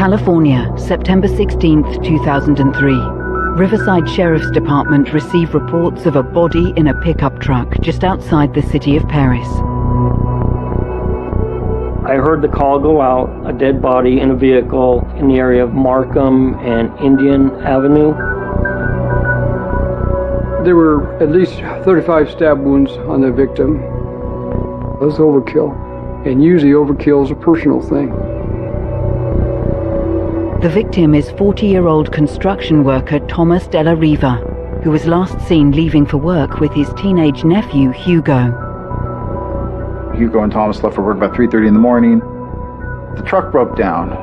California, September 16th, 2003. Riverside Sheriff's Department received reports of a body in a pickup truck just outside the city of Paris. I heard the call go out, a dead body in a vehicle in the area of Markham and Indian Avenue. There were at least 35 stab wounds on the victim. It was overkill, and usually overkill is a personal thing. The victim is 40-year-old construction worker Tomas de la Riva, who was last seen leaving for work with his teenage nephew, Hugo. Hugo and Thomas left for work about 3:30 in the morning. The truck broke down,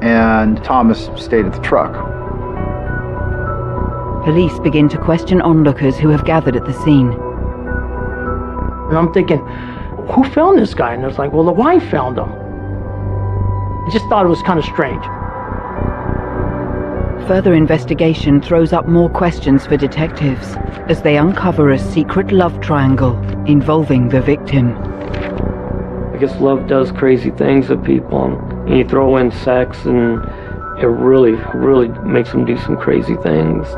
and Thomas stayed at the truck. Police begin to question onlookers who have gathered at the scene. And I'm thinking, who found this guy? And it's like, well, the wife found him. I just thought it was kind of strange. Further investigation throws up more questions for detectives as they uncover a secret love triangle involving the victim. I guess love does crazy things to people, and you throw in sex and it really makes them do some crazy things.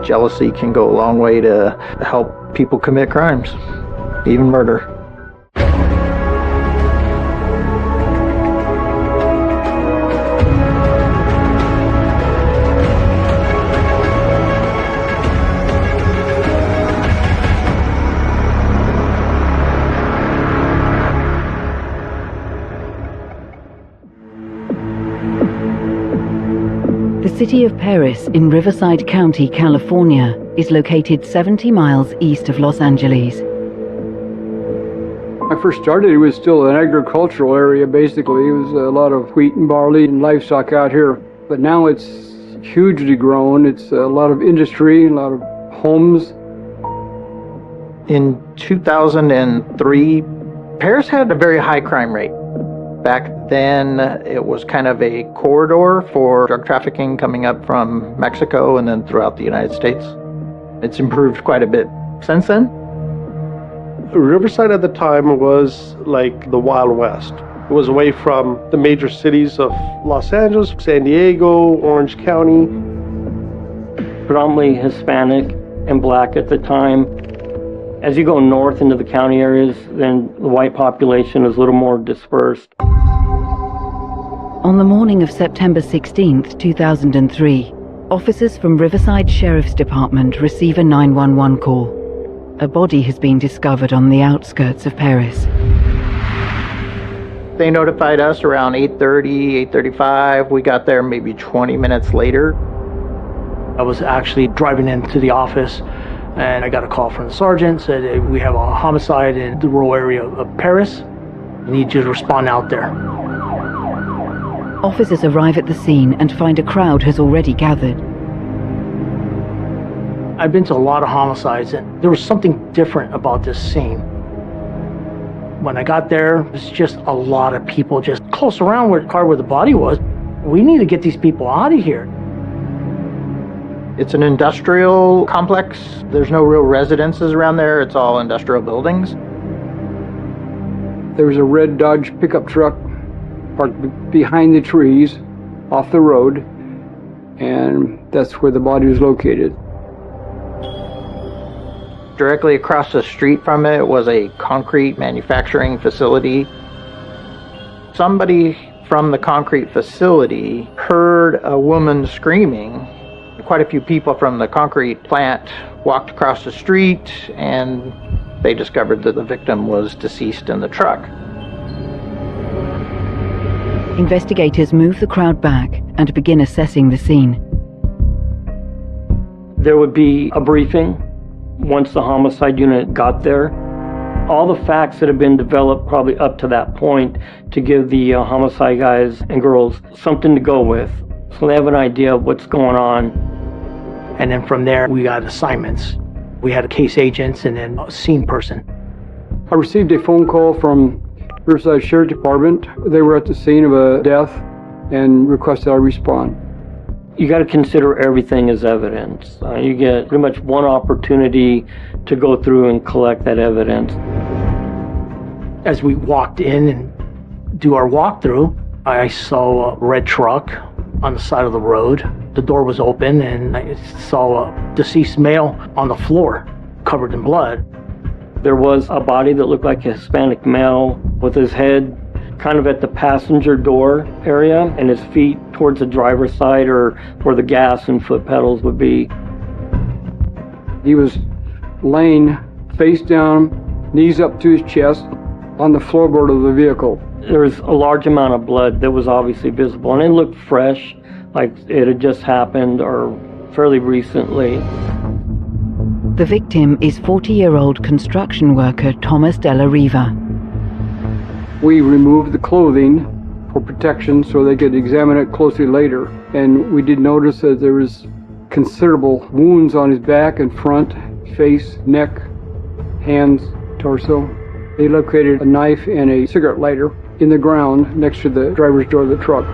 Jealousy can go a long way to help people commit crimes, even murder. The city of Paris in Riverside County, California, is located 70 miles east of Los Angeles. When I first started, it was still an agricultural area, basically. It was a lot of wheat and barley and livestock out here. But now it's hugely grown. It's a lot of industry, a lot of homes. In 2003, Paris had a very high crime rate. Back then, it was kind of a corridor for drug trafficking coming up from Mexico and then throughout the United States. It's improved quite a bit since then. Riverside at the time was like the Wild West. It was away from the major cities of Los Angeles, San Diego, Orange County. Predominantly Hispanic and Black at the time. As you go north into the county areas, then the white population is a little more dispersed. On the morning of September 16th, 2003, officers from Riverside Sheriff's Department receive a 911 call. A body has been discovered on the outskirts of Paris. They notified us around 8:30, 8:35. We got there maybe 20 minutes later. I was actually driving into the office, and I got a call from the sergeant, said, hey, we have a homicide in the rural area of Paris. I need you to respond out there. Officers arrive at the scene and find a crowd has already gathered. I've been to a lot of homicides, and there was something different about this scene. When I got there, it was just a lot of people just close around where the body was. We need to get these people out of here. It's an industrial complex. There's no real residences around there. It's all industrial buildings. There was a red Dodge pickup truck parked behind the trees off the road, and that's where the body was located. Directly across the street from it was a concrete manufacturing facility. Somebody from the concrete facility heard a woman screaming. Quite a few people from the concrete plant walked across the street, and they discovered that the victim was deceased in the truck. Investigators move the crowd back and begin assessing the scene. There would be a briefing once the homicide unit got there. All the facts that have been developed probably up to that point to give the homicide guys and girls something to go with, so they have an idea of what's going on. And then from there, we got assignments. We had case agents and then a scene person. I received a phone call from Riverside Sheriff Department. They were at the scene of a death and requested I respond. You got to consider everything as evidence. You get pretty much one opportunity to go through and collect that evidence. As we walked in and do our walkthrough, I saw a red truck on the side of the road. The door was open and I saw a deceased male on the floor, covered in blood. There was a body that looked like a Hispanic male with his head kind of at the passenger door area and his feet towards the driver's side or where the gas and foot pedals would be. He was laying face down, knees up to his chest, on the floorboard of the vehicle. There was a large amount of blood that was obviously visible, and it looked fresh, like it had just happened or fairly recently. The victim is 40-year-old construction worker Tomas de la Riva. We removed the clothing for protection so they could examine it closely later, and we did notice that there was considerable wounds on his back and front, face, neck, hands, torso. They located a knife and a cigarette lighter in the ground next to the driver's door of the truck.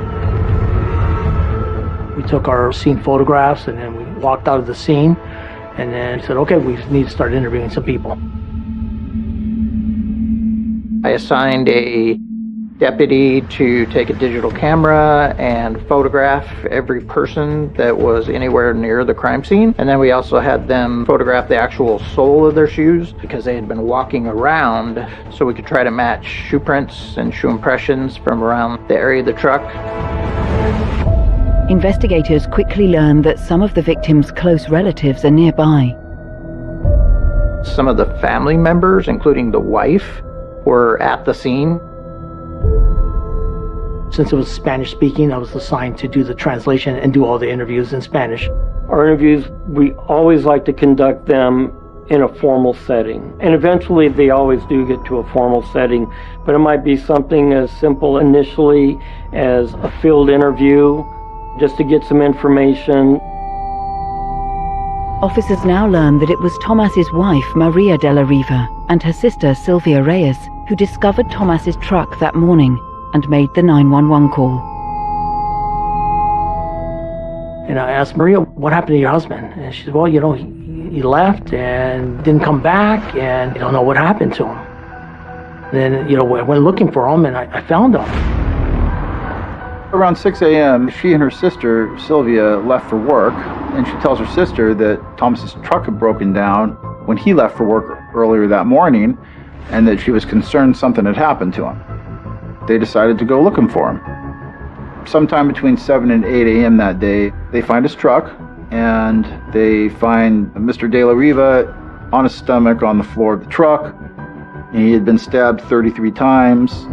We took our scene photographs and then we walked out of the scene and then said, okay, we need to start interviewing some people. I assigned a deputy to take a digital camera and photograph every person that was anywhere near the crime scene. And then we also had them photograph the actual sole of their shoes because they had been walking around, so we could try to match shoe prints and shoe impressions from around the area of the truck. Investigators quickly learn that some of the victim's close relatives are nearby. Some of the family members, including the wife, were at the scene. Since it was Spanish speaking, I was assigned to do the translation and do all the interviews in Spanish. Our interviews, we always like to conduct them in a formal setting. And eventually they always do get to a formal setting, but it might be something as simple initially as a field interview, just to get some information. Officers now learn that it was Tomas's wife, Maria de la Riva, and her sister, Sylvia Reyes, who discovered Tomas's truck that morning and made the 911 call. And I asked Maria, what happened to your husband? And she said, well, you know, he left and didn't come back, and I don't know what happened to him. Then, you know, I went looking for him and I found him. Around 6 a.m., she and her sister, Sylvia, left for work, and she tells her sister that Thomas's truck had broken down when he left for work earlier that morning, and that she was concerned something had happened to him. They decided to go looking for him. Sometime between 7 and 8 a.m. that day, they find his truck, and they find Mr. De La Riva on his stomach on the floor of the truck. He had been stabbed 33 times.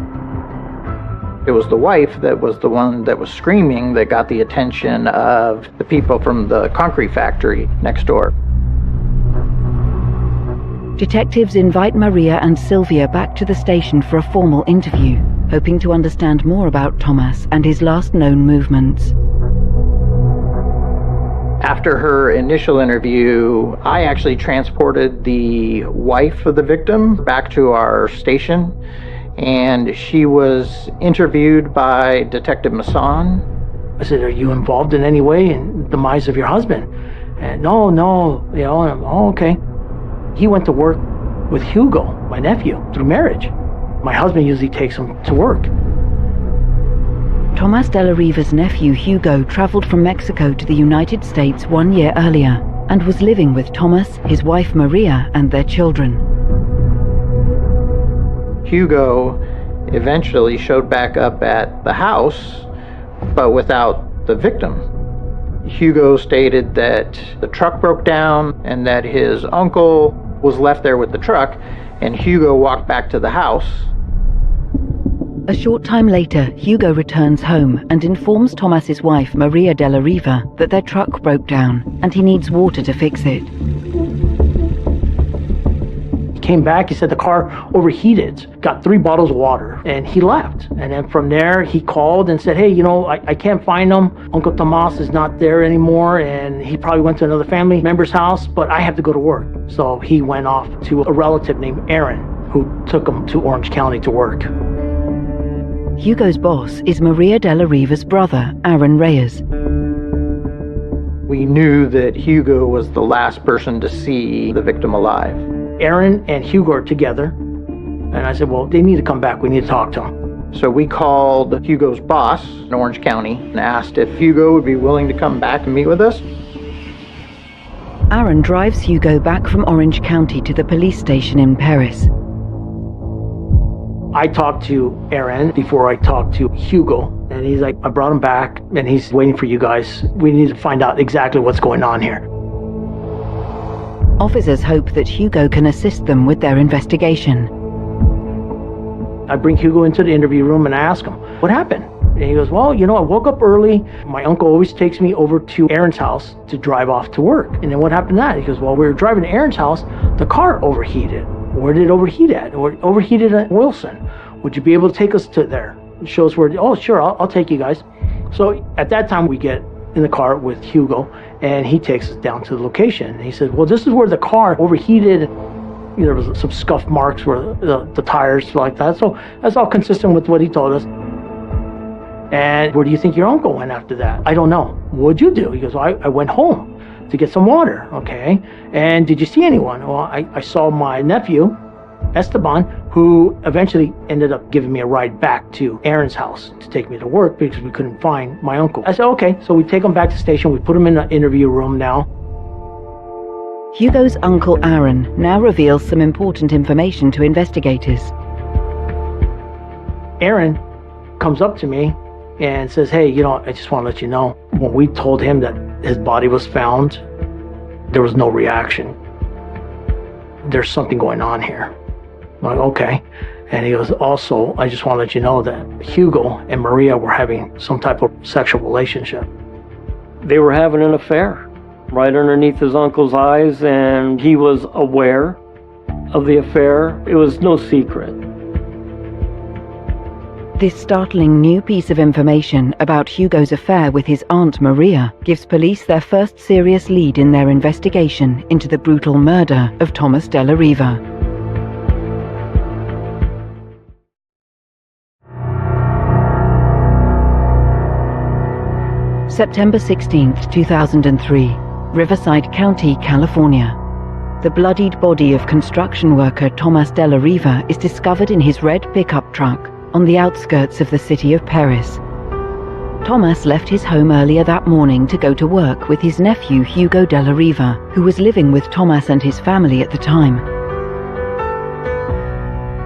It was the wife that was the one that was screaming that got the attention of the people from the concrete factory next door. Detectives invite Maria and Sylvia back to the station for a formal interview, hoping to understand more about Tomas and his last known movements. After her initial interview, I actually transported the wife of the victim back to our station, and she was interviewed by Detective Masson. I said, are you involved in any way in the demise of your husband? And no, you know, oh, okay. He went to work with Hugo, my nephew, through marriage. My husband usually takes him to work. Tomas de la Riva's nephew Hugo traveled from Mexico to the United States 1 year earlier and was living with Tomas, his wife Maria, and their children. Hugo eventually showed back up at the house, but without the victim. Hugo stated that the truck broke down and that his uncle was left there with the truck, and Hugo walked back to the house. A short time later, Hugo returns home and informs Tomas's wife, Maria de la Riva, that their truck broke down and he needs water to fix it. He came back, he said the car overheated, got 3 bottles of water, and he left. And then from there, he called and said, hey, you know, I can't find him. Uncle Tomas is not there anymore, and he probably went to another family member's house, but I have to go to work. So he went off to a relative named Aaron, who took him to Orange County to work. Hugo's boss is Maria de la Riva's brother, Aaron Reyes. We knew that Hugo was the last person to see the victim alive. Aaron and Hugo are together, and I said, well, they need to come back. We need to talk to them. So we called Hugo's boss in Orange County and asked if Hugo would be willing to come back and meet with us. Aaron drives Hugo back from Orange County to the police station in Paris. I talked to Aaron before I talked to Hugo, and he's like, I brought him back, and he's waiting for you guys. We need to find out exactly what's going on here. Officers hope that Hugo can assist them with their investigation. I bring Hugo into the interview room and I ask him, what happened? And he goes, well, I woke up early. My uncle always takes me over to Aaron's house to drive off to work. And then what happened to that? He goes, well, we were driving to Aaron's house. The car overheated. Where did it overheat at? It overheated at Wilson. Would you be able to take us to there? Show us where, oh, sure, I'll take you guys. So at that time we get in the car with Hugo and he takes us down to the location. And he says, well, this is where the car overheated. There was some scuff marks where the tires like that. So that's all consistent with what he told us. And where do you think your uncle went after that? I don't know. What'd you do? He goes, I went home to get some water. Okay. And did you see anyone? Well, I saw my nephew, Esteban, who eventually ended up giving me a ride back to Aaron's house to take me to work because we couldn't find my uncle. I said, okay. So we take him back to the station. We put him in the interview room now. Hugo's uncle Aaron now reveals some important information to investigators. Aaron comes up to me and says, hey, I just want to let you know, when we told him that his body was found, there was no reaction. There's something going on here. I'm like, okay. And he goes, also, I just want to let you know that Hugo and Maria were having some type of sexual relationship. They were having an affair right underneath his uncle's eyes, and he was aware of the affair. It was no secret. This startling new piece of information about Hugo's affair with his aunt Maria gives police their first serious lead in their investigation into the brutal murder of Tomas de la Riva. September 16th, 2003, Riverside County, California. The bloodied body of construction worker Tomas de la Riva is discovered in his red pickup truck on the outskirts of the city of Paris. Tomas left his home earlier that morning to go to work with his nephew Hugo de la Riva, who was living with Tomas and his family at the time.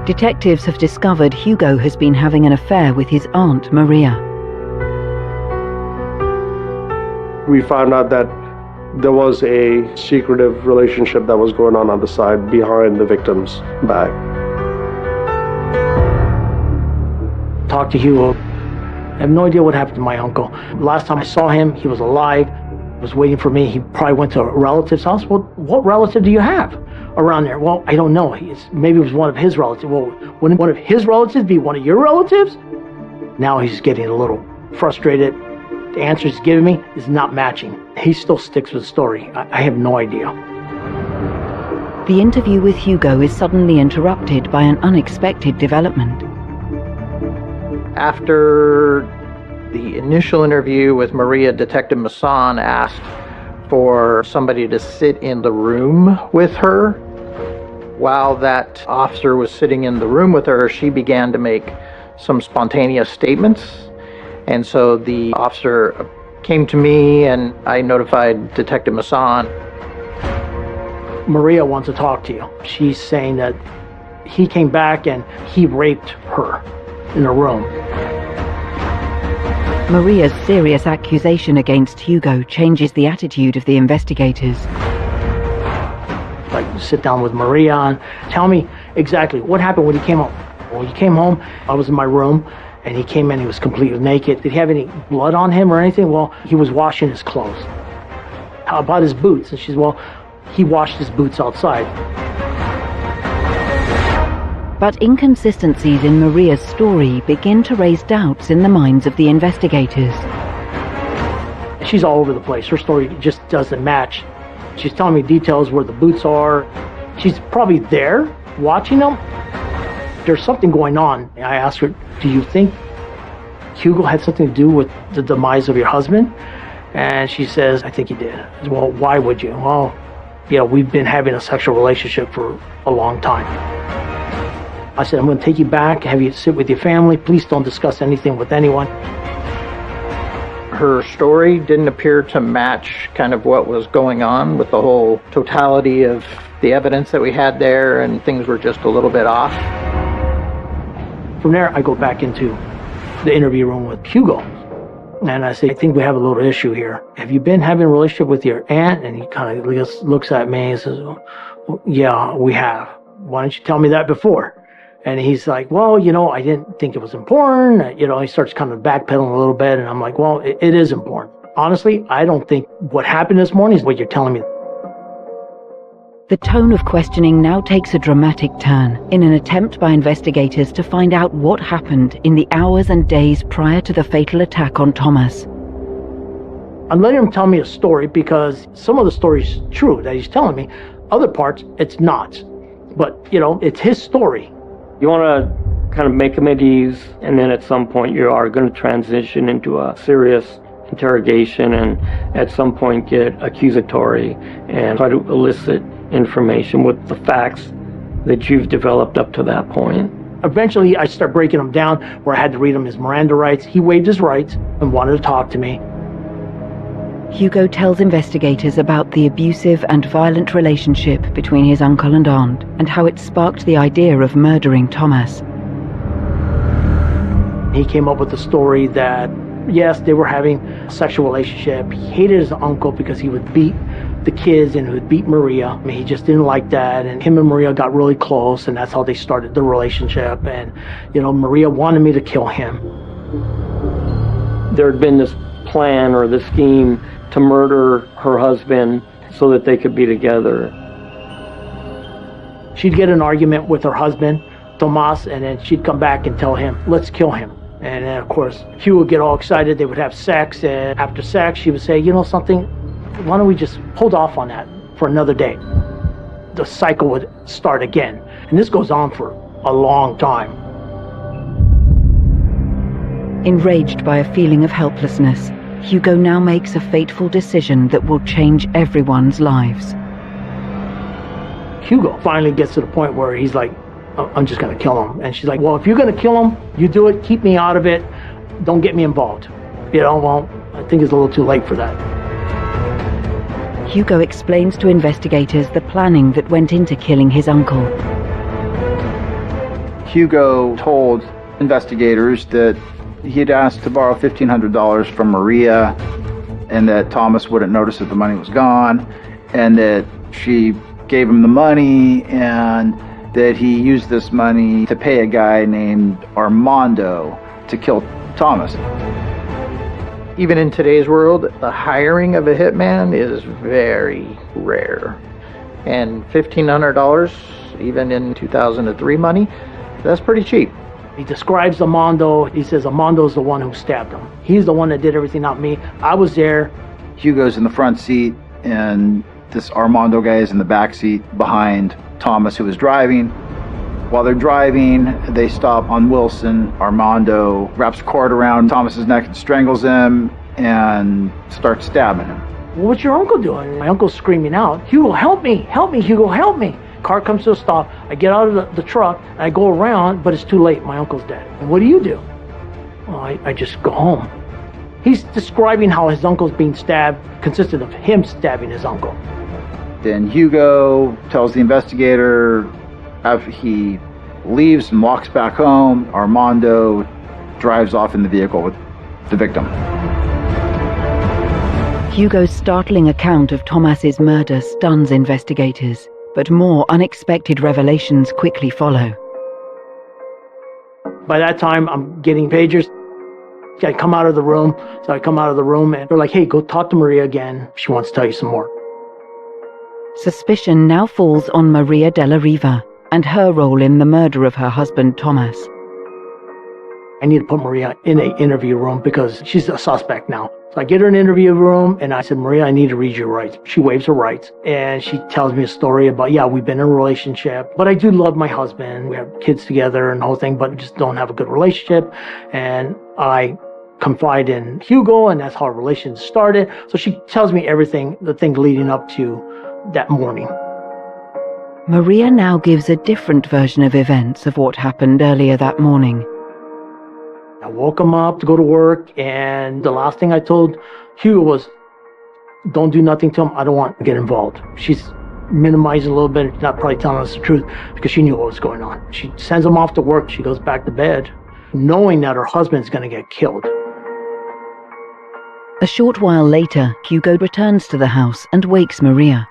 Detectives have discovered Hugo has been having an affair with his aunt Maria. We found out that there was a secretive relationship that was going on the side behind the victim's back. Talked to Hugo. I have no idea what happened to my uncle. Last time I saw him, he was alive, was waiting for me. He probably went to a relative's house. Well, what relative do you have around there? Well, I don't know. Maybe it was one of his relatives. Well, wouldn't one of his relatives be one of your relatives? Now he's getting a little frustrated. The answer he's giving me is not matching. He still sticks with the story. I have no idea. The interview with Hugo is suddenly interrupted by an unexpected development. After the initial interview with Maria, Detective Masson asked for somebody to sit in the room with her. While that officer was sitting in the room with her, she began to make some spontaneous statements. And so the officer came to me and I notified Detective Masson. Maria wants to talk to you. She's saying that he came back and he raped her in a room. Maria's serious accusation against Hugo changes the attitude of the investigators. Like, sit down with Maria and tell me exactly what happened when he came home. Well, he came home, I was in my room, and he came in, he was completely naked. Did he have any blood on him or anything? Well, he was washing his clothes. How about his boots? And she said, well, he washed his boots outside. But inconsistencies in Maria's story begin to raise doubts in the minds of the investigators. She's all over the place. Her story just doesn't match. She's telling me details where the boots are. She's probably there watching them. There's something going on. I asked her, do you think Hugo had something to do with the demise of your husband? And she says, I think he did. I said, well, why would you? Well, we've been having a sexual relationship for a long time. I said, I'm going to take you back, have you sit with your family. Please don't discuss anything with anyone. Her story didn't appear to match kind of what was going on with the whole totality of the evidence that we had there, and things were just a little bit off. From there, I go back into the interview room with Hugo. And I say, I think we have a little issue here. Have you been having a relationship with your aunt? And he kind of looks at me and says, well, yeah, we have. Why didn't you tell me that before? And he's like, well, I didn't think it was important. He starts kind of backpedaling a little bit. And I'm like, well, it is important. Honestly, I don't think what happened this morning is what you're telling me. The tone of questioning now takes a dramatic turn in an attempt by investigators to find out what happened in the hours and days prior to the fatal attack on Tomas. I'm letting him tell me a story because some of the story's true that he's telling me. Other parts, it's not. But, it's his story. You want to kind of make them at ease, and then at some point you are going to transition into a serious interrogation and at some point get accusatory and try to elicit information with the facts that you've developed up to that point. Eventually, I start breaking him down where I had to read him his Miranda rights. He waived his rights and wanted to talk to me. Hugo tells investigators about the abusive and violent relationship between his uncle and aunt and how it sparked the idea of murdering Tomas. He came up with the story that, yes, they were having a sexual relationship. He hated his uncle because he would beat the kids and he would beat Maria. He just didn't like that. And him and Maria got really close, and that's how they started the relationship. And, Maria wanted me to kill him. There had been this plan or this scheme to murder her husband so that they could be together. She'd get an argument with her husband, Tomas, and then she'd come back and tell him, let's kill him. And then, of course, Hugh would get all excited. They would have sex, and after sex, she would say, something, why don't we just hold off on that for another day? The cycle would start again. And this goes on for a long time. Enraged by a feeling of helplessness, Hugo now makes a fateful decision that will change everyone's lives. Hugo finally gets to the point where he's like, I'm just going to kill him. And she's like, well, if you're going to kill him, you do it. Keep me out of it. Don't get me involved. Well, I think it's a little too late for that. Hugo explains to investigators the planning that went into killing his uncle. Hugo told investigators that he had asked to borrow $1,500 from Maria and that Tomas wouldn't notice that the money was gone, and that she gave him the money and that he used this money to pay a guy named Armando to kill Tomas. Even in today's world, the hiring of a hitman is very rare. And $1,500, even in 2003 money, that's pretty cheap. He describes Armando. He says Armando's the one who stabbed him. He's the one that did everything, not me. I was there. Hugo's in the front seat, and this Armando guy is in the back seat behind Tomas, who was driving. While they're driving, they stop on Wilson. Armando wraps a cord around Thomas's neck and strangles him and starts stabbing him. Well, what's your uncle doing? My uncle's screaming out, Hugo, help me, Hugo, help me. Car comes to a stop. I get out of the truck, and I go around, but it's too late. My uncle's dead. And what do? Well, I just go home. He's describing how his uncle's being stabbed consisted of him stabbing his uncle. Then Hugo tells the investigator, after he leaves and walks back home, Armando drives off in the vehicle with the victim. Hugo's startling account of Tomas's murder stuns investigators, but more unexpected revelations quickly follow. By that time, I'm getting pagers. I come out of the room. So I come out of the room, and they're like, hey, go talk to Maria again. She wants to tell you some more. Suspicion now falls on Maria de la Riva and her role in the murder of her husband, Tomas. I need to put Maria in an interview room because she's a suspect now. So I get her in an interview room, and I said, Maria, I need to read your rights. She waives her rights, and she tells me a story about, yeah, we've been in a relationship, but I do love my husband. We have kids together and the whole thing, but we just don't have a good relationship. And I confide in Hugo, and that's how our relationship started. So she tells me everything, the thing leading up to that morning. Maria now gives a different version of events of what happened earlier that morning. I woke him up to go to work, and the last thing I told Hugo was, don't do nothing to him. I don't want to get involved. She's minimizing a little bit, not probably telling us the truth because she knew what was going on. She sends him off to work. She goes back to bed, knowing that her husband's going to get killed. A short while later, Hugo returns to the house and wakes Maria.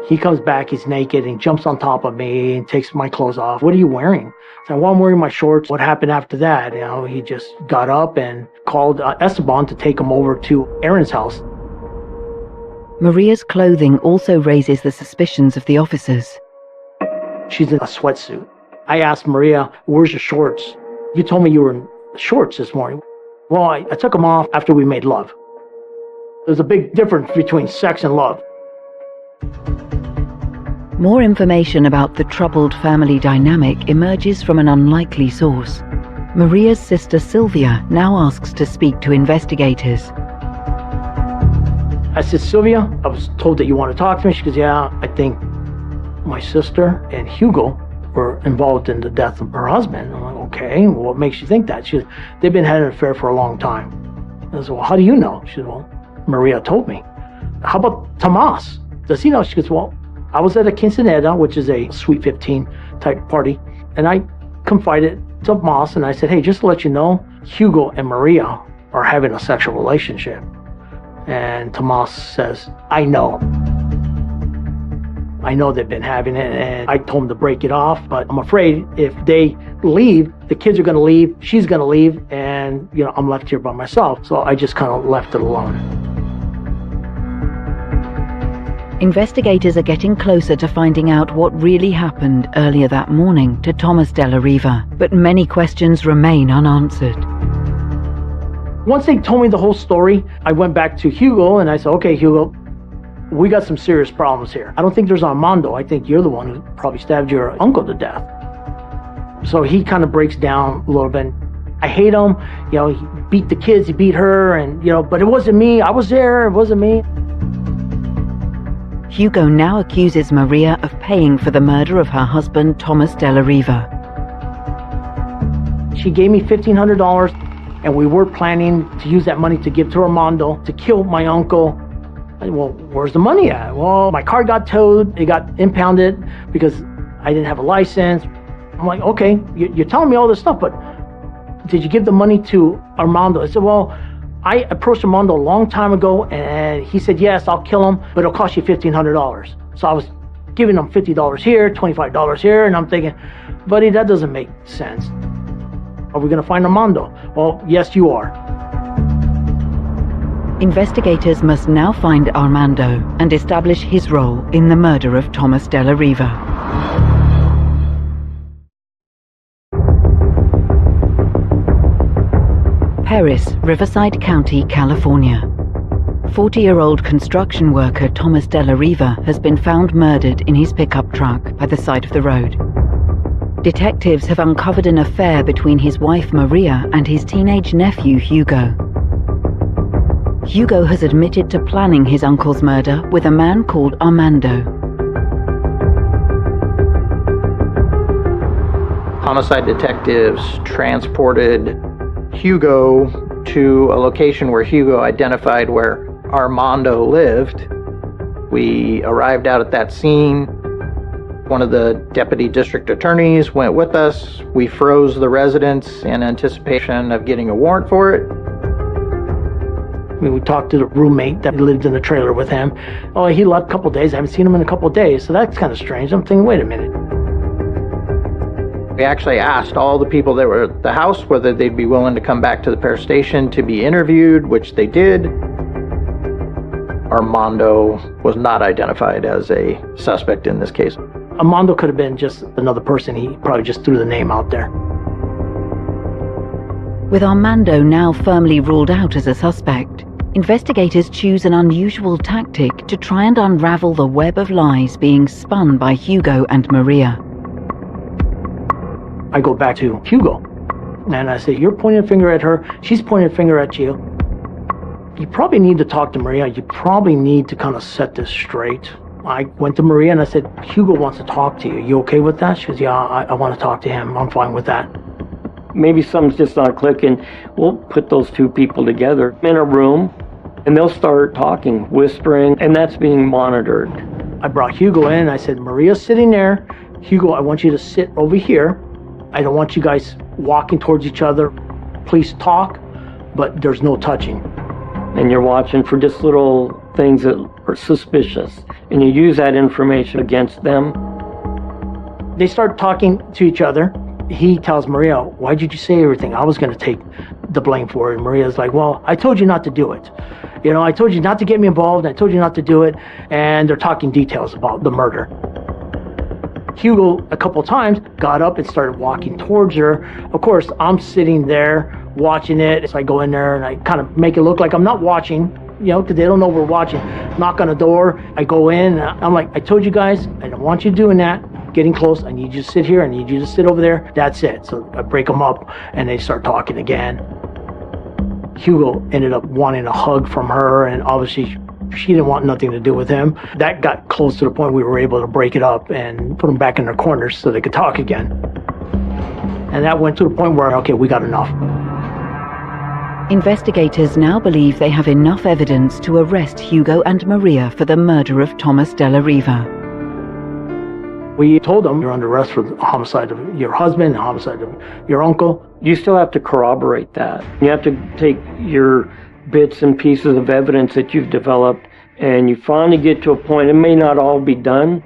He comes back, he's naked, and he jumps on top of me and takes my clothes off. What are you wearing? I said, well, I'm wearing my shorts. What happened after that? He just got up and called Esteban to take him over to Aaron's house. Maria's clothing also raises the suspicions of the officers. She's in a sweatsuit. I asked Maria, where's your shorts? You told me you were in shorts this morning. Well, I took them off after we made love. There's a big difference between sex and love. More information about the troubled family dynamic emerges from an unlikely source. Maria's sister Sylvia now asks to speak to investigators. I said, Sylvia, I was told that you want to talk to me. She goes, yeah, I think my sister and Hugo were involved in the death of her husband. I'm like, okay, well, what makes you think that? She goes, they've been having an affair for a long time. I said, well, how do you know? She said, well, Maria told me. How about Tomas? Does he know? She goes, well, I was at a quinceanera, which is a Sweet 15 type party, and I confided to Tomas, and I said, hey, just to let you know, Hugo and Maria are having a sexual relationship. And Tomas says, I know they've been having it, and I told him to break it off, but I'm afraid if they leave, the kids are going to leave, she's going to leave, and I'm left here by myself. So I just kind of left it alone. Investigators are getting closer to finding out what really happened earlier that morning to Tomas della Riva, but many questions remain unanswered. Once they told me the whole story, I went back to Hugo and I said, okay, Hugo, we got some serious problems here. I don't think there's Armando. I think you're the one who probably stabbed your uncle to death. So he kind of breaks down a little bit. I hate him. He beat the kids, he beat her, and but it wasn't me. I was there, it wasn't me. Hugo now accuses Maria of paying for the murder of her husband, Tomas della Riva. She gave me $1,500, and we were planning to use that money to give to Armando to kill my uncle. Well, where's the money at? Well, my car got towed, it got impounded because I didn't have a license. I'm like, okay, you're telling me all this stuff, but did you give the money to Armando? I said, well, I approached Armando a long time ago, and he said, yes, I'll kill him, but it'll cost you $1,500. So I was giving him $50 here, $25 here, and I'm thinking, buddy, that doesn't make sense. Are we going to find Armando? Well, yes, you are. Investigators must now find Armando and establish his role in the murder of Tomas della Riva. Perris, Riverside County, California. 40-year-old construction worker Tomas della Riva has been found murdered in his pickup truck by the side of the road. Detectives have uncovered an affair between his wife Maria and his teenage nephew Hugo. Hugo has admitted to planning his uncle's murder with a man called Armando. Homicide detectives transported Hugo to a location where Hugo identified where Armando lived. We arrived out at that scene. One of the deputy district attorneys went with us. We froze the residence in anticipation of getting a warrant for it. We talked to the roommate that lived in the trailer with him. Oh, he left a couple days. I haven't seen him in a couple days, so that's kind of strange. I'm thinking, wait a minute. We actually asked all the people that were at the house whether they'd be willing to come back to the Perris station to be interviewed, which they did. Armando was not identified as a suspect in this case. Armando could have been just another person. He probably just threw the name out there. With Armando now firmly ruled out as a suspect, investigators choose an unusual tactic to try and unravel the web of lies being spun by Hugo and Maria. I go back to Hugo, and I say, you're pointing a finger at her, she's pointing a finger at you. You probably need to talk to Maria. You probably need to kind of set this straight. I went to Maria and I said, Hugo wants to talk to you. You okay with that? She goes, yeah, I want to talk to him. I'm fine with that. Maybe something's just not clicking. We'll put those two people together in a room and they'll start talking, whispering, and that's being monitored. I brought Hugo in and I said, Maria's sitting there. Hugo, I want you to sit over here. I don't want you guys walking towards each other. Please talk, but there's no touching. And you're watching for just little things that are suspicious, and you use that information against them. They start talking to each other. He tells Maria, why did you say everything? I was going to take the blame for it. And Maria's like, well, I told you not to do it. You know, I told you not to get me involved. I told you not to do it. And they're talking details about the murder. Hugo, a couple times, got up and started walking towards her. Of course, I'm sitting there watching it. So I go in there and I kind of make it look like I'm not watching, you know, because they don't know we're watching. Knock on the door. I go in and I'm like, I told you guys, I don't want you doing that. Getting close. I need you to sit here. I need you to sit over there. That's it. So I break them up and they start talking again. Hugo ended up wanting a hug from her, and obviously she didn't want nothing to do with him. That got close to the point we were able to break it up and put them back in their corners so they could talk again. And that went to the point where, okay, we got enough. Investigators now believe they have enough evidence to arrest Hugo and Maria for the murder of Tomas Della Riva. We told them, you're under arrest for the homicide of your husband, the homicide of your uncle. You still have to corroborate that. You have to take your bits and pieces of evidence that you've developed, and you finally get to a point, it may not all be done,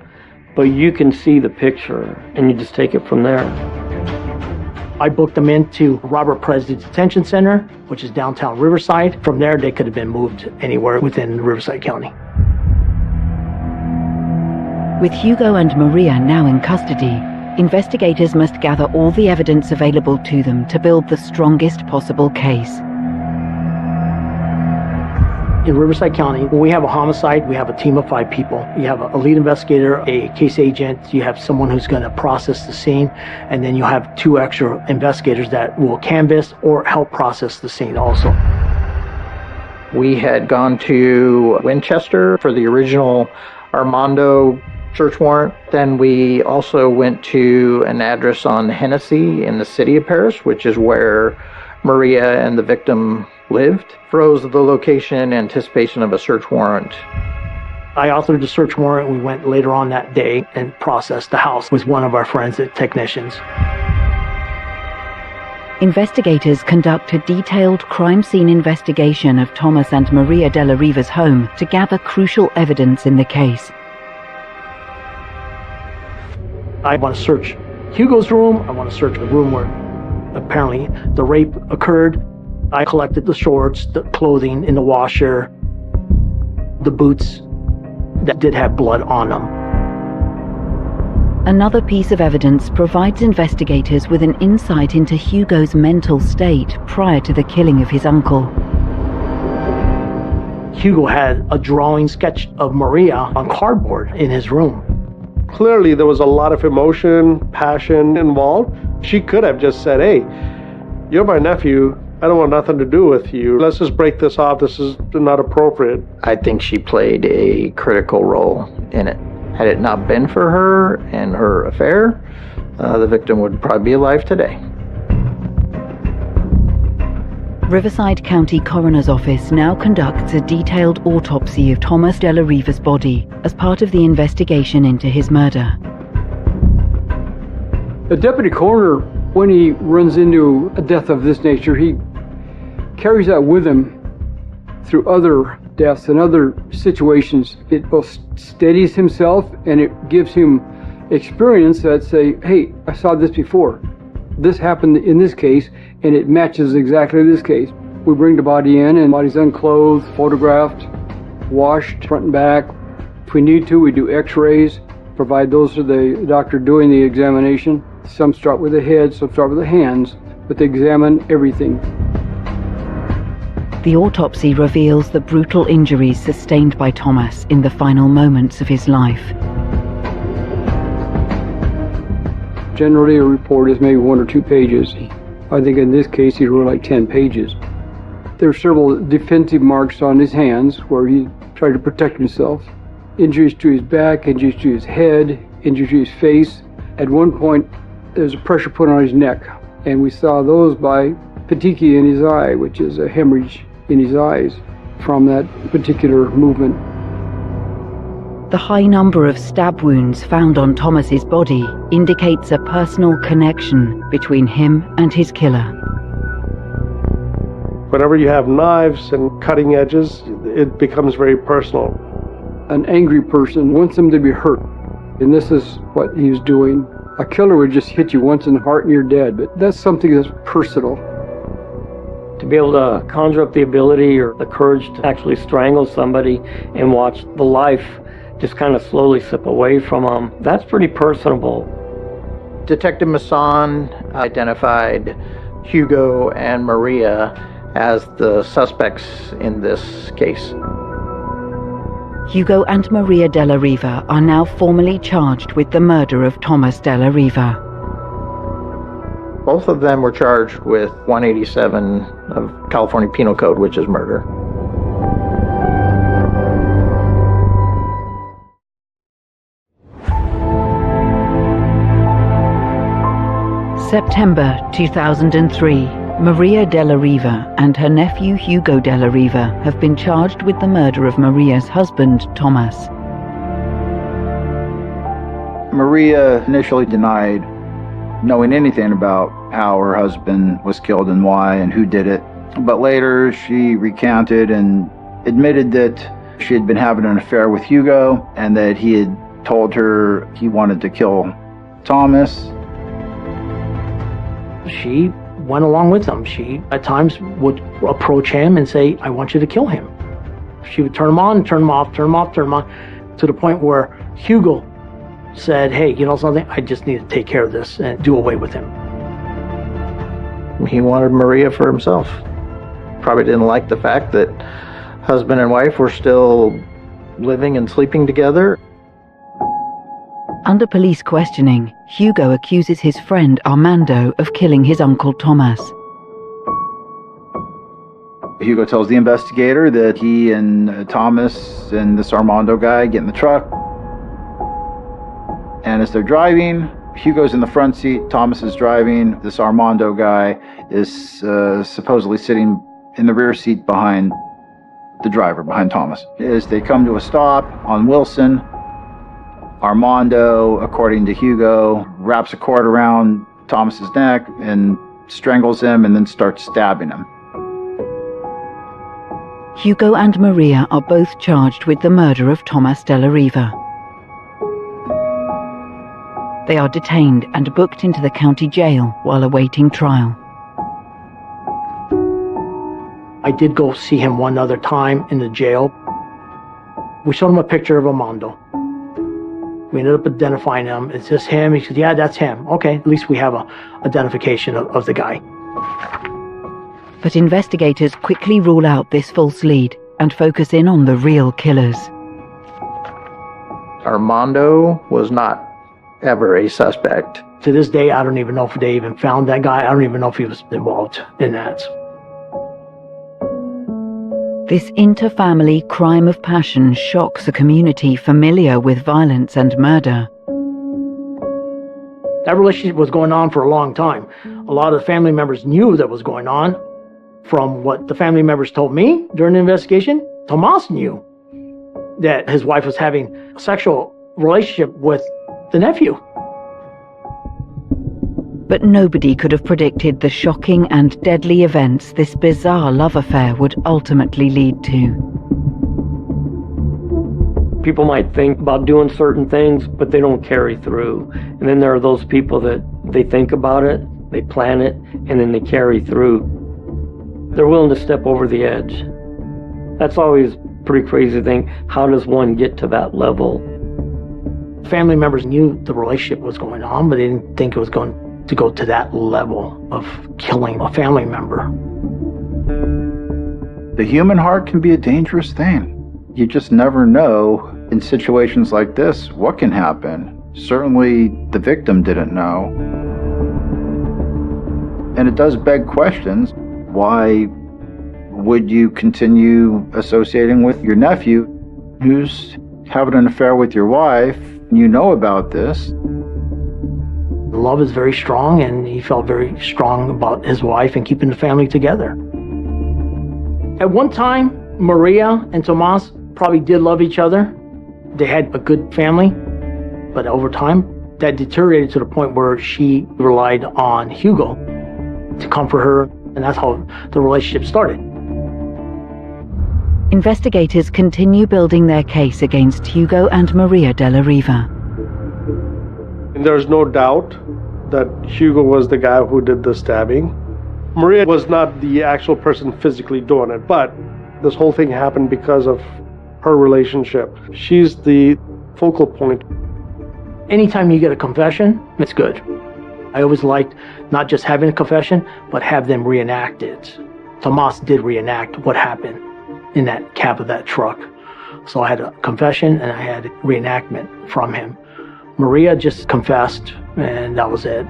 but you can see the picture, and you just take it from there. I booked them into Robert Presley Detention Center, which is downtown Riverside. From there, they could have been moved anywhere within Riverside County. With Hugo and Maria now in custody, investigators must gather all the evidence available to them to build the strongest possible case. In Riverside County, when we have a homicide, we have a team of 5 people. You have a lead investigator, a case agent, you have someone who's going to process the scene, and then you have 2 extra investigators that will canvass or help process the scene also. We had gone to Winchester for the original Armando search warrant. Then we also went to an address on Hennessy in the city of Paris, which is where Maria and the victim lived. Froze the location in anticipation of a search warrant. I authored the search warrant. We went later on that day and processed the house with one of our forensic technicians. Investigators conduct a detailed crime scene investigation of Tomas and Maria Della Riva's home to gather crucial evidence in the case. I want to search Hugo's room. I want to search the room where apparently the rape occurred. I collected the shorts, the clothing in the washer, the boots that did have blood on them. Another piece of evidence provides investigators with an insight into Hugo's mental state prior to the killing of his uncle. Hugo had a drawing sketch of Maria on cardboard in his room. Clearly, there was a lot of emotion, passion involved. She could have just said, hey, you're my nephew. I don't want nothing to do with you. Let's just break this off. This is not appropriate. I think she played a critical role in it. Had it not been for her and her affair, the victim would probably be alive today. Riverside County Coroner's Office now conducts a detailed autopsy of Tomas Della Riva's body as part of the investigation into his murder. The deputy coroner, when he runs into a death of this nature, he carries that with him through other deaths and other situations. It both steadies himself and it gives him experience that say, hey, I saw this before. This happened in this case, and it matches exactly this case. We bring the body in, and the body's unclothed, photographed, washed front and back. If we need to, we do x-rays, provide those to the doctor doing the examination. Some start with the head, some start with the hands, but they examine everything. The autopsy reveals the brutal injuries sustained by Tomas in the final moments of his life. Generally, a report is maybe 1 or 2 pages. I think in this case, he wrote like 10 pages. There are several defensive marks on his hands where he tried to protect himself. injuries to his back, injuries to his head, injuries to his face. At one point, there's a pressure put on his neck, and we saw those by petechia in his eye, which is a hemorrhage in his eyes from that particular movement. The high number of stab wounds found on Thomas's body indicates a personal connection between him and his killer. Whenever you have knives and cutting edges, it becomes very personal. An angry person wants them to be hurt, and this is what he was doing. A killer would just hit you once in the heart and you're dead, but that's something that's personal. To be able to conjure up the ability or the courage to actually strangle somebody and watch the life just kind of slowly slip away from them, that's pretty personable. Detective Masson identified Hugo and Maria as the suspects in this case. Hugo and Maria della Riva are now formally charged with the murder of Tomas della Riva. Both of them were charged with 187 of California Penal Code, which is murder. September 2003. Maria della Riva and her nephew Hugo della Riva have been charged with the murder of Maria's husband, Tomas. Maria initially denied knowing anything about how her husband was killed and why and who did it. But later she recanted and admitted that she had been having an affair with Hugo and that he had told her he wanted to kill Tomas. She went along with him. She, at times, would approach him and say, I want you to kill him. She would turn him on, turn him off, turn him off, turn him on, to the point where Hugo said, hey, you know something? I just need to take care of this and do away with him. He wanted Maria for himself. Probably didn't like the fact that husband and wife were still living and sleeping together. Under police questioning, Hugo accuses his friend Armando of killing his uncle Tomas. Hugo tells the investigator that he and Tomas and this Armando guy get in the truck. And as they're driving, Hugo's in the front seat, Tomas is driving. This Armando guy is supposedly sitting in the rear seat behind the driver, behind Tomas. As they come to a stop on Wilson, Armando, according to Hugo, wraps a cord around Tomas's neck and strangles him and then starts stabbing him. Hugo and Maria are both charged with the murder of Tomas della Riva. They are detained and booked into the county jail while awaiting trial. I did go see him one other time in the jail. We showed him a picture of Armando. We ended up identifying him. Is this him? He said, yeah, that's him. Okay, at least we have a identification of the guy. But investigators quickly rule out this false lead and focus in on the real killers. Armando was not ever a suspect. To this day, I don't even know if they even found that guy. I don't even know if he was involved in that. This inter-family crime of passion shocks a community familiar with violence and murder. That relationship was going on for a long time. A lot of the family members knew that was going on. From what the family members told me during the investigation, Tomas knew that his wife was having a sexual relationship with the nephew. But nobody could have predicted the shocking and deadly events this bizarre love affair would ultimately lead to. People might think about doing certain things, but they don't carry through. And then there are those people that they think about it, they plan it, and then they carry through. They're willing to step over the edge. That's always a pretty crazy thing. How does one get to that level? Family members knew the relationship was going on, but they didn't think it was going to go to that level of killing a family member. The human heart can be a dangerous thing. You just never know in situations like this what can happen. Certainly the victim didn't know. And it does beg questions. Why would you continue associating with your nephew who's having an affair with your wife, you know about this. Love is very strong, and he felt very strong about his wife and keeping the family together. At one time, Maria and Tomas probably did love each other. They had a good family, but over time, that deteriorated to the point where she relied on Hugo to comfort her, and that's how the relationship started. Investigators continue building their case against Hugo and Maria de la Riva. And there's no doubt that Hugo was the guy who did the stabbing. Maria was not the actual person physically doing it, but this whole thing happened because of her relationship. She's the focal point. Anytime you get a confession, it's good. I always liked not just having a confession, but have them reenact it. Tomas did reenact what happened in that cab of that truck. So I had a confession and I had a reenactment from him. Maria just confessed, and that was it.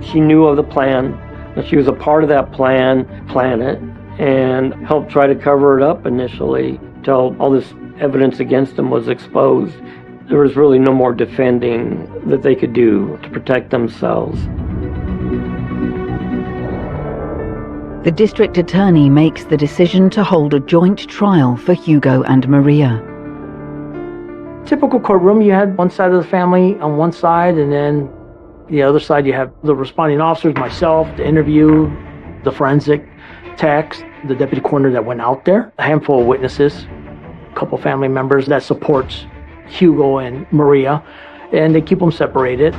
She knew of the plan, and she was a part of that plan it, and helped try to cover it up initially till all this evidence against him was exposed. There was really no more defending that they could do to protect themselves. The district attorney makes the decision to hold a joint trial for Hugo and Maria. Typical courtroom, you had one side of the family on one side, and then the other side you have the responding officers, myself, the interview, the forensic techs, the deputy coroner that went out there, a handful of witnesses, a couple family members that supports Hugo and Maria, and they keep them separated.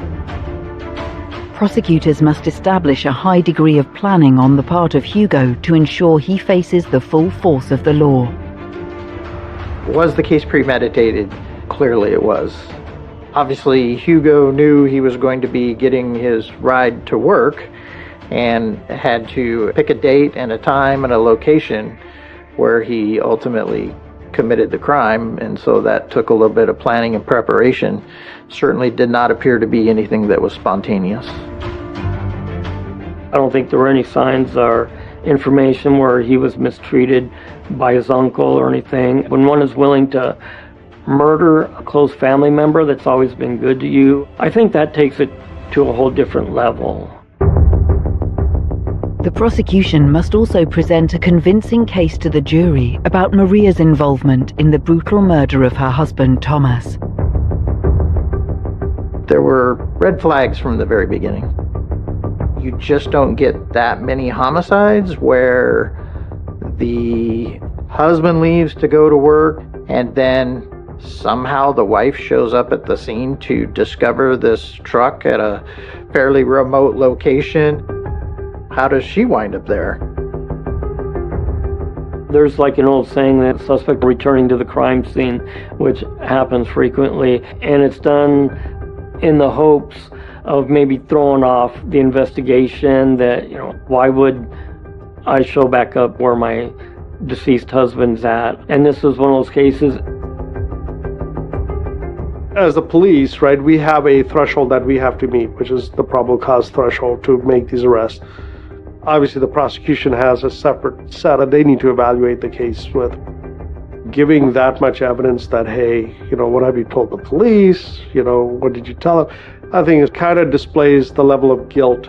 Prosecutors must establish a high degree of planning on the part of Hugo to ensure he faces the full force of the law. Was the case premeditated? Clearly it was. Obviously, Hugo knew he was going to be getting his ride to work and had to pick a date and a time and a location where he ultimately committed the crime, and so that took a little bit of planning and preparation. Certainly did not appear to be anything that was spontaneous. I don't think there were any signs or information where he was mistreated by his uncle or anything. When one is willing to murder a close family member that's always been good to you, I think that takes it to a whole different level. The prosecution must also present a convincing case to the jury about Maria's involvement in the brutal murder of her husband, Tomas. There were red flags from the very beginning. You just don't get that many homicides where the husband leaves to go to work and then somehow the wife shows up at the scene to discover this truck at a fairly remote location. How does she wind up there? There's like an old saying that suspect returning to the crime scene, which happens frequently, and it's done in the hopes of maybe throwing off the investigation that, why would I show back up where my deceased husband's at? And this was one of those cases. As the police, right, we have a threshold that we have to meet, which is the probable cause threshold to make these arrests. Obviously, the prosecution has a separate set that they need to evaluate the case with. Giving that much evidence that, hey, what have you told the police? What did you tell them? I think it kind of displays the level of guilt,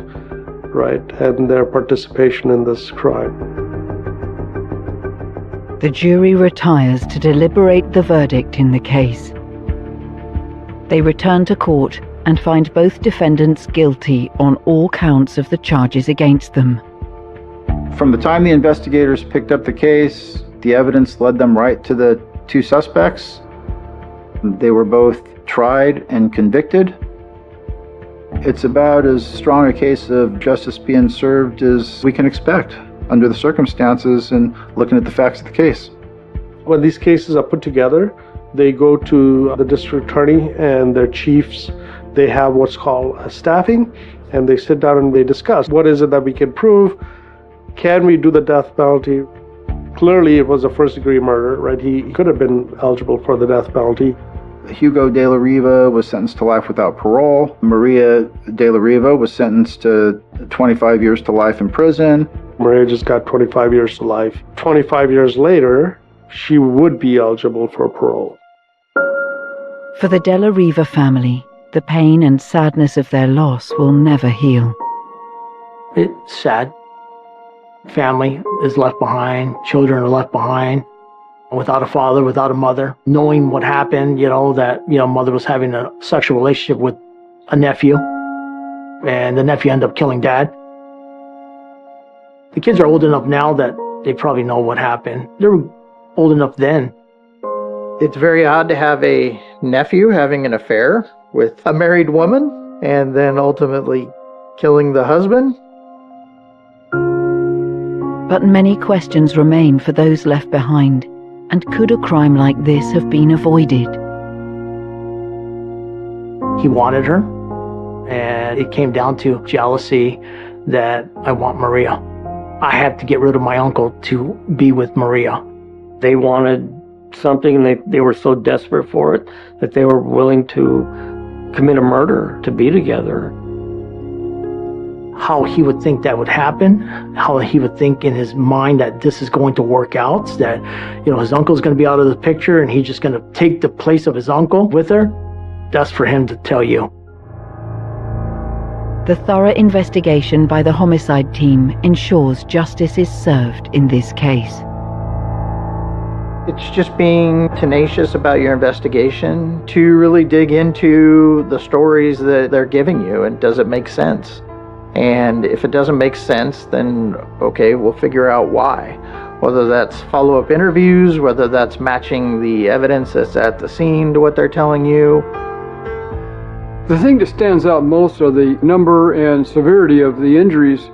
right, and their participation in this crime. The jury retires to deliberate the verdict in the case. They return to court and find both defendants guilty on all counts of the charges against them. From the time the investigators picked up the case, the evidence led them right to the two suspects. They were both tried and convicted. It's about as strong a case of justice being served as we can expect under the circumstances and looking at the facts of the case. When these cases are put together, they go to the district attorney and their chiefs. They have what's called a staffing, and they sit down and they discuss what is it that we can prove. Can we do the death penalty? Clearly, it was a first-degree murder, right? He could have been eligible for the death penalty. Hugo de la Riva was sentenced to life without parole. Maria de la Riva was sentenced to 25 years to life in prison. Maria just got 25 years to life. 25 years later, she would be eligible for parole. For the Della Riva family, the pain and sadness of their loss will never heal. It's sad. Family is left behind, children are left behind, without a father, without a mother, knowing what happened, that, mother was having a sexual relationship with a nephew, and the nephew ended up killing dad. The kids are old enough now that they probably know what happened. They were old enough then. It's very odd to have a nephew having an affair with a married woman and then ultimately killing the husband. But many questions remain for those left behind, and could a crime like this have been avoided? He wanted her, and it came down to jealousy that I want Maria. I had to get rid of my uncle to be with Maria. They wanted something, and they were so desperate for it that they were willing to commit a murder to be together. How he would think that would happen, how he would think in his mind that this is going to work out, that, his uncle's going to be out of the picture and he's just going to take the place of his uncle with her, that's for him to tell you. The thorough investigation by the homicide team ensures justice is served in this case. It's just being tenacious about your investigation to really dig into the stories that they're giving you, and does it make sense? And if it doesn't make sense, then okay, we'll figure out why. Whether that's follow-up interviews, whether that's matching the evidence that's at the scene to what they're telling you. The thing that stands out most are the number and severity of the injuries.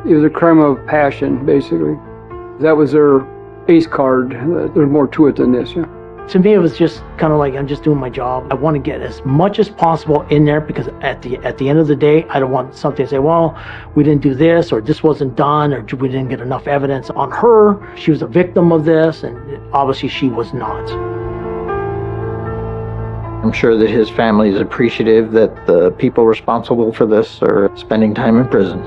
It was a crime of passion, basically. That was their ace card. There's more to it than this. Yeah. To me, it was just kind of like, I'm just doing my job. I want to get as much as possible in there, because at the end of the day, I don't want something to say, well, we didn't do this, or this wasn't done, or we didn't get enough evidence on her. She was a victim of this, and obviously she was not. I'm sure that his family is appreciative that the people responsible for this are spending time in prison.